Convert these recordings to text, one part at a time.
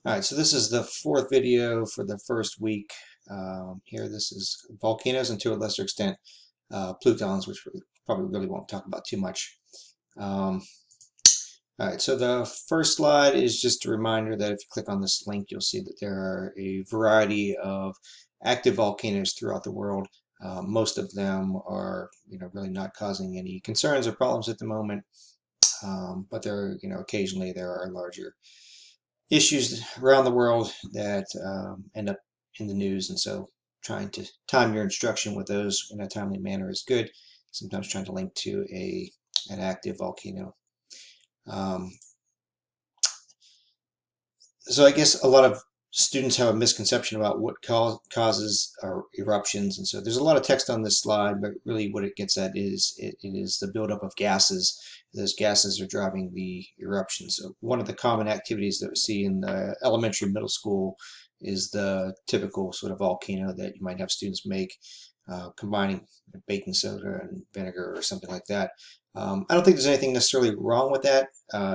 All right, so this is the fourth video for the first week. Here, this is volcanoes and to a lesser extent plutons, which we probably really won't talk about too much. Um, all right, so the first slide is just a reminder that if you click on this link, you'll see that there are a variety of active volcanoes throughout the world. Most of them are, really not causing any concerns or problems at the moment, but there, occasionally there are larger issues around the world that end up in the news, and so trying to time your instruction with those in a timely manner is good. Sometimes trying to link to an active volcano. Um, so I guess a lot of students have a misconception about what causes eruptions, and so there's a lot of text on this slide, but really what it gets at is it is the buildup of gases. Those gases are driving the eruption. So one of the common activities that we see in the elementary, middle school is the typical sort of volcano that you might have students make, combining baking soda and vinegar or something like that. I don't think there's anything necessarily wrong with that.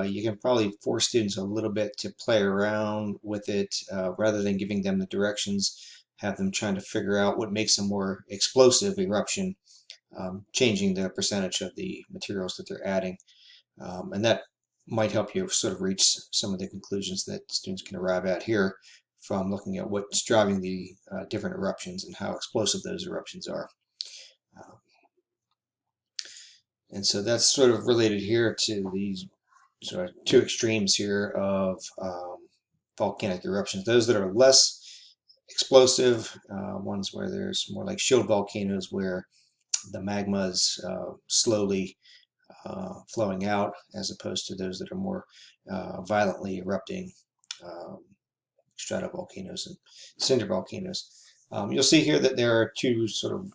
You can probably force students a little bit to play around with it rather than giving them the directions, have them trying to figure out what makes a more explosive eruption, changing the percentage of the materials that they're adding. And that might help you sort of reach some of the conclusions that students can arrive at here from looking at what's driving the different eruptions and how explosive those eruptions are. And so that's sort of related here to these sort of two extremes here of volcanic eruptions. Those that are less explosive, ones where there's more like shield volcanoes where the magma is slowly flowing out, as opposed to those that are more violently erupting stratovolcanoes and cinder volcanoes. You'll see here that there are two sort of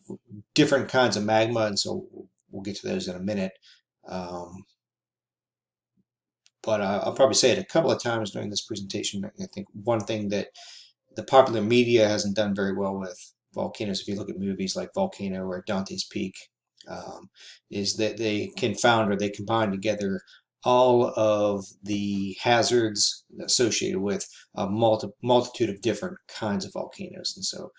different kinds of magma, and so we'll get to those in a minute. But I'll probably say it a couple of times during this presentation. I think one thing that the popular media hasn't done very well with volcanoes, if you look at movies like Volcano or Dante's Peak, is that they confound or they combine together all of the hazards associated with a multitude of different kinds of volcanoes. And so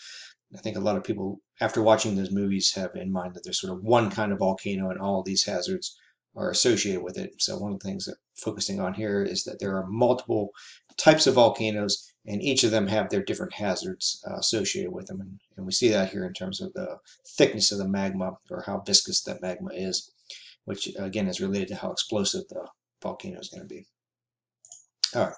I think a lot of people, after watching those movies, have in mind that there's sort of one kind of volcano and all of these hazards are associated with it. So one of the things that focusing on here is that there are multiple types of volcanoes, and each of them have their different hazards associated with them. And we see that here in terms of the thickness of the magma, or how viscous that magma is, which again is related to how explosive the volcano is going to be. All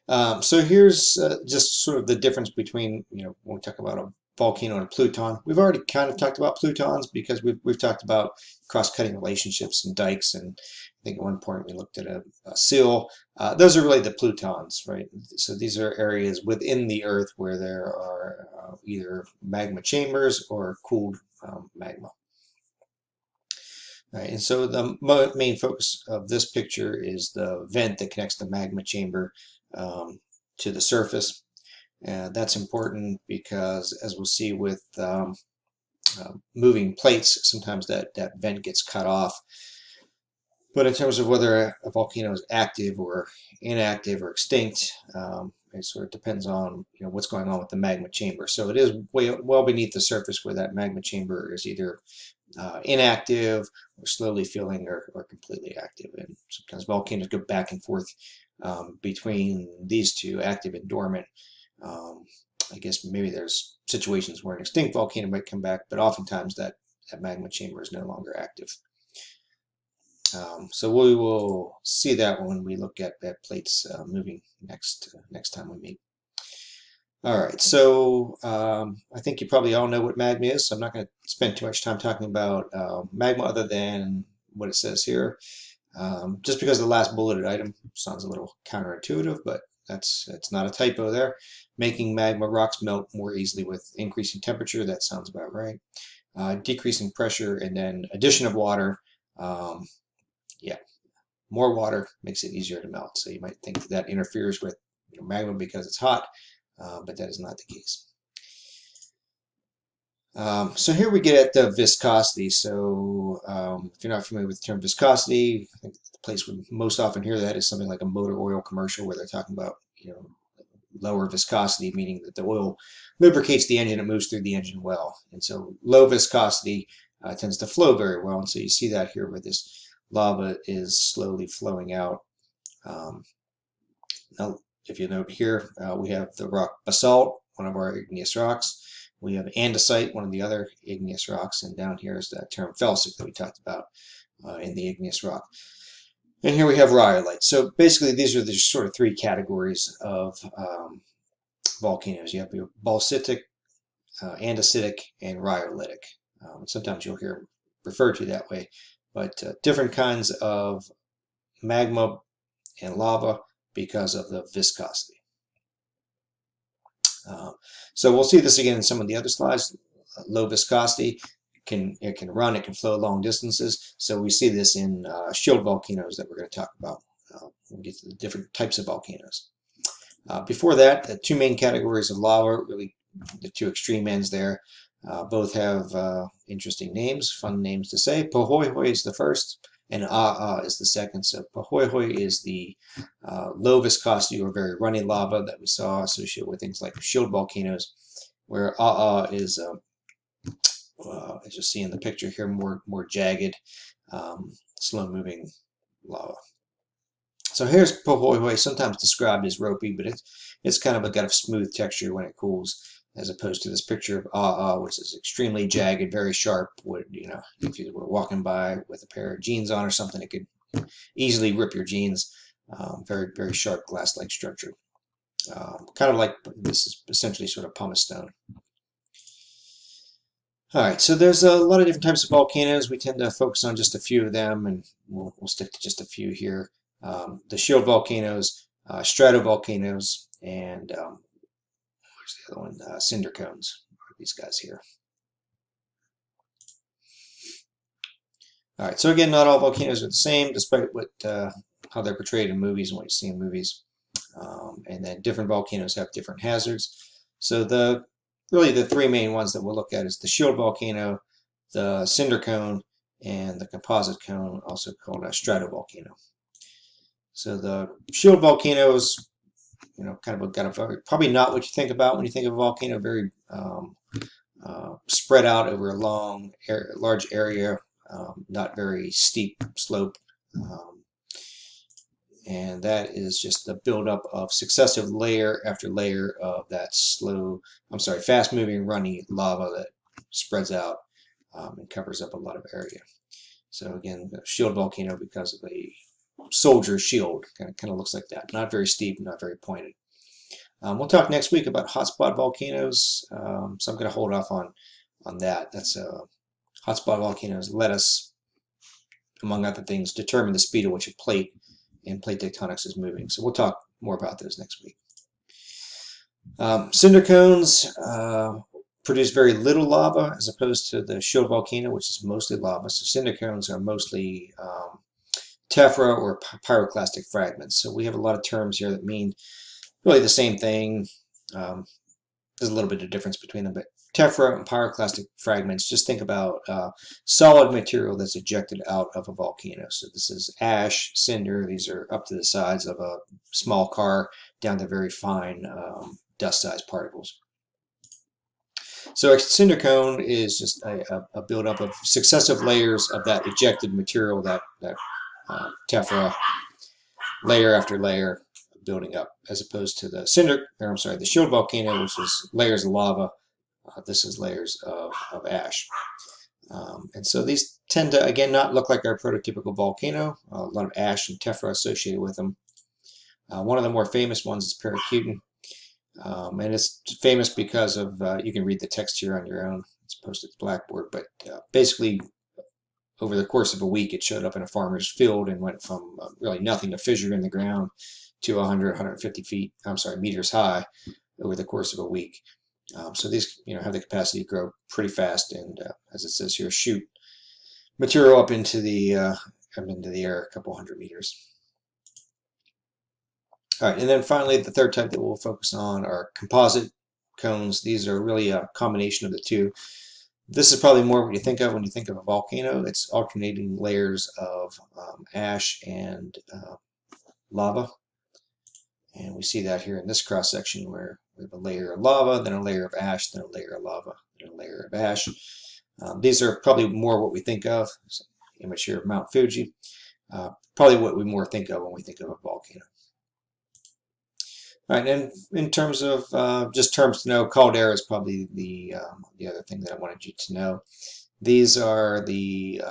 right. So here's just sort of the difference between, when we talk about a volcano and a pluton. We've already kind of talked about plutons because we've talked about cross-cutting relationships and dikes, and I think at one point we looked at a sill. Those are really the plutons, right? So these are areas within the Earth where there are either magma chambers or cooled magma. All right, and so the main focus of this picture is the vent that connects the magma chamber to the surface. That's important because, as we'll see with moving plates, sometimes that vent gets cut off. But in terms of whether a volcano is active or inactive or extinct, it sort of depends on what's going on with the magma chamber. So it is well beneath the surface where that magma chamber is either inactive or slowly filling or completely active. And sometimes volcanoes go back and forth between these two, active and dormant. I guess maybe there's situations where an extinct volcano might come back, but oftentimes that magma chamber is no longer active. So we will see that when we look at plates moving next time we meet. All right, so I think you probably all know what magma is, so I'm not going to spend too much time talking about magma other than what it says here. Just because the last bulleted item sounds a little counterintuitive, but it's not a typo there. Making magma rocks melt more easily with increasing temperature. That sounds about right. Decreasing pressure and then addition of water. Yeah, more water makes it easier to melt. So you might think that interferes with magma because it's hot, but that is not the case. So here we get at the viscosity. So if you're not familiar with the term viscosity, I think the place we most often hear that is something like a motor oil commercial where they're talking about lower viscosity, meaning that the oil lubricates the engine, it moves through the engine well. And so low viscosity tends to flow very well. And so you see that here where this lava is slowly flowing out. Now, if you note here, we have the rock basalt, one of our igneous rocks. We have andesite, one of the other igneous rocks, and down here is that term felsic that we talked about in the igneous rock. And here we have rhyolite. So basically, these are the sort of three categories of volcanoes. You have your basaltic, andesitic, and rhyolitic. Sometimes you'll hear referred to that way, but different kinds of magma and lava because of the viscosity. So we'll see this again in some of the other slides. Low viscosity, it can run, it can flow long distances. So we see this in shield volcanoes that we're going to talk about. We'll get to the different types of volcanoes. Before that, the two main categories of lava, really the two extreme ends there. Both have interesting names, fun names to say. Pohoihoi is the first, and A'a is the second. So Pohoihoi is the low viscosity or very runny lava that we saw associated with things like shield volcanoes, where A'a is, as you see in the picture here, more jagged, slow-moving lava. So here's Pohoihoi, sometimes described as ropey, but it's kind of got a smooth texture when it cools, as opposed to this picture of A'a, which is extremely jagged, very sharp. Would, you know, if you were walking by with a pair of jeans on or something, it could easily rip your jeans. Very, very sharp glass-like structure. Kind of like, this is essentially sort of pumice stone. All right, so there's a lot of different types of volcanoes. We tend to focus on just a few of them, and we'll stick to just a few here. The shield volcanoes, stratovolcanoes, and where's the other one? Cinder cones. These guys here. All right, so again, not all volcanoes are the same, despite how they're portrayed in movies and what you see in movies. And then different volcanoes have different hazards. So really the three main ones that we'll look at is the shield volcano, the cinder cone, and the composite cone, also called a stratovolcano. So the shield volcanoes, you know, kind of got a probably not what you think about when you think of a volcano. Very spread out over a large area, not very steep slope, and that is just the buildup of successive layer after layer of that fast-moving, runny lava that spreads out and covers up a lot of area. So again, the shield volcano, because of a soldier shield, kind of looks like that. Not very steep, not very pointed. We'll talk next week about hotspot volcanoes, so I'm going to hold off on that. That's hotspot volcanoes let us, among other things, determine the speed at which a plate in plate tectonics is moving. So we'll talk more about those next week. Cinder cones produce very little lava as opposed to the shield volcano, which is mostly lava. So cinder cones are mostly tephra or pyroclastic fragments. So we have a lot of terms here that mean really the same thing. There's a little bit of difference between them, but tephra and pyroclastic fragments, just think about solid material that's ejected out of a volcano. So this is ash, cinder. These are up to the size of a small car down to very fine dust-sized particles. So a cinder cone is just a buildup of successive layers of that ejected material, that tephra, layer after layer building up, as opposed to the the shield volcano, which is layers of lava. This is layers of ash. And so these tend to, again, not look like our prototypical volcano. A lot of ash and tephra associated with them. One of the more famous ones is Paracutin. And it's famous because of, you can read the text here on your own. It's posted to Blackboard. But basically, over the course of a week, it showed up in a farmer's field and went from really nothing, a fissure in the ground, to 150 meters high over the course of a week. So these, have the capacity to grow pretty fast, and as it says here, shoot material up into the air a couple hundred meters. All right, and then finally, the third type that we'll focus on are composite cones. These are really a combination of the two. This is probably more what you think of when you think of a volcano. It's alternating layers of ash and lava. And we see that here in this cross section where we have a layer of lava, then a layer of ash, then a layer of lava, then a layer of ash. These are probably more what we think of. So, image here of Mount Fuji. Probably what we more think of when we think of a volcano. All right, and in terms of just terms to know, caldera is probably the other thing that I wanted you to know. These are the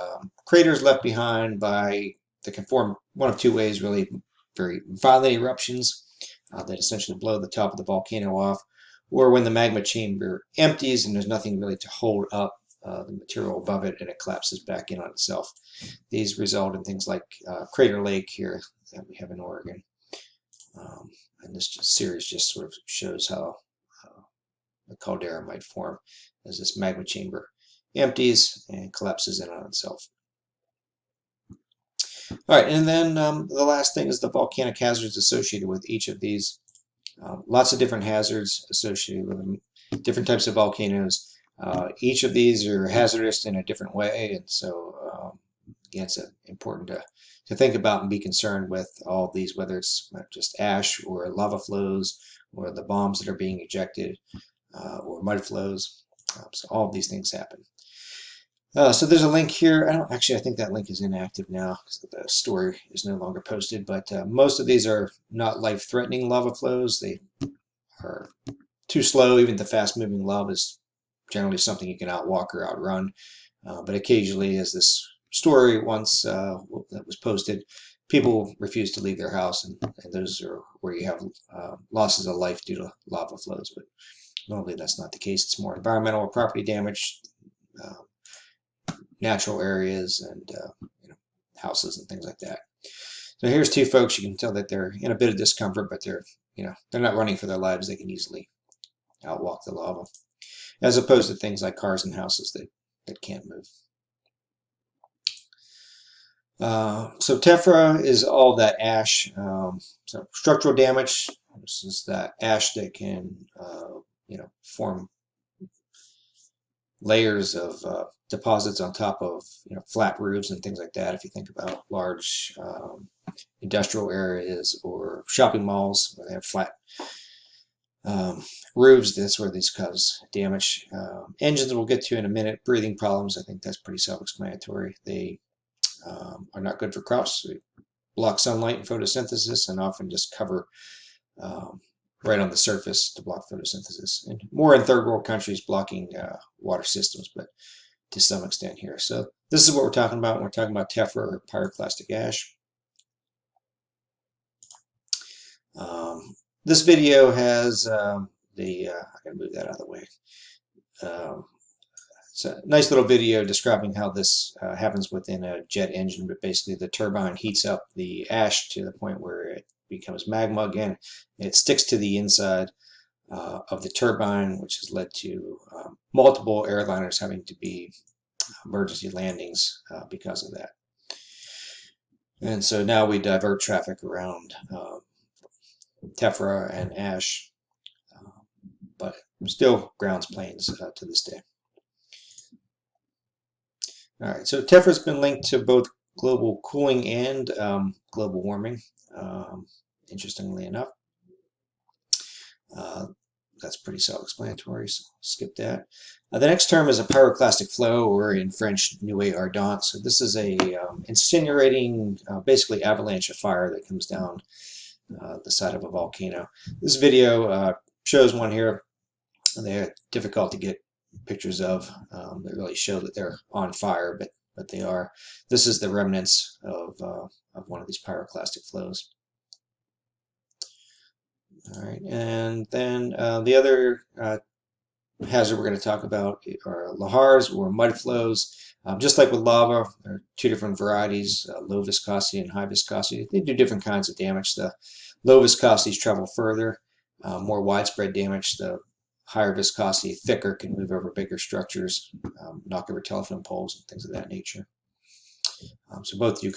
craters left behind by that can form one of two ways, really, very violent eruptions that essentially blow the top of the volcano off, or when the magma chamber empties and there's nothing really to hold up the material above it and it collapses back in on itself. These result in things like Crater Lake here that we have in Oregon. And this series just sort of shows how the caldera might form as this magma chamber empties and collapses in on itself. All right, and then the last thing is the volcanic hazards associated with each of these. Lots of different hazards associated with them, different types of volcanoes. Each of these are hazardous in a different way, and so again, it's important to think about and be concerned with all of these, whether it's just ash or lava flows or the bombs that are being ejected or mud flows. So all of these things happen. So there's a link here. I think that link is inactive now because the story is no longer posted, but most of these are not life-threatening lava flows. They are too slow. Even the fast-moving lava is generally something you can outwalk or outrun. But occasionally, as this story once that was posted, people refuse to leave their house, and those are where you have losses of life due to lava flows. But normally that's not the case. It's more environmental or property damage, natural areas, and houses and things like that. So here's two folks. You can tell that they're in a bit of discomfort, but they're not running for their lives. They can easily outwalk the lava, as opposed to things like cars and houses that can't move. So tephra is all that ash. So structural damage. This is that ash that can form layers of deposits on top of flat roofs and things like that. If you think about large industrial areas or shopping malls where they have flat roofs, that's where these cause damage. Engines we'll get to in a minute. Breathing problems, I think that's pretty self-explanatory. They are not good for crops. They block sunlight and photosynthesis and often just cover right on the surface to block photosynthesis. And more in third world countries, blocking water systems, but to some extent here. So this is what we're talking about when we're talking about tephra or pyroclastic ash. This video has I gotta move that out of the way. It's a nice little video describing how this happens within a jet engine, but basically the turbine heats up the ash to the point where it becomes magma again. It sticks to the inside of the turbine, which has led to multiple airliners having to be emergency landings because of that. And so now we divert traffic around tephra and ash, but still grounds planes to this day. All right, so tephra has been linked to both global cooling and global warming, interestingly enough. That's pretty self-explanatory, so skip that. The next term is a pyroclastic flow, or in French, nuée ardente. So this is a incinerating, basically avalanche of fire that comes down the side of a volcano. This video shows one here. They're difficult to get pictures of that really show that they're on fire, but they are. This is the remnants of one of these pyroclastic flows. All right, and then the other hazard we're going to talk about are lahars, or mud flows. Just like with lava, there are two different varieties, low viscosity and high viscosity. They do different kinds of damage. The low viscosities travel further, more widespread damage. The higher viscosity, thicker, can move over bigger structures, knock over telephone poles and things of that nature. So both do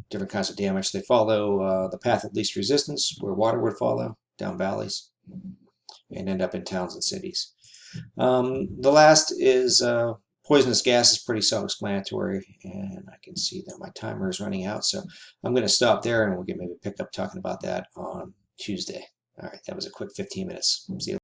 different kinds of damage. They follow the path of least resistance, where water would follow, down valleys, and end up in towns and cities. The last is poisonous gas. Is pretty self-explanatory, and I can see that my timer is running out, so I'm going to stop there, and we'll maybe pick up talking about that on Tuesday. All right, that was a quick 15 minutes. See you.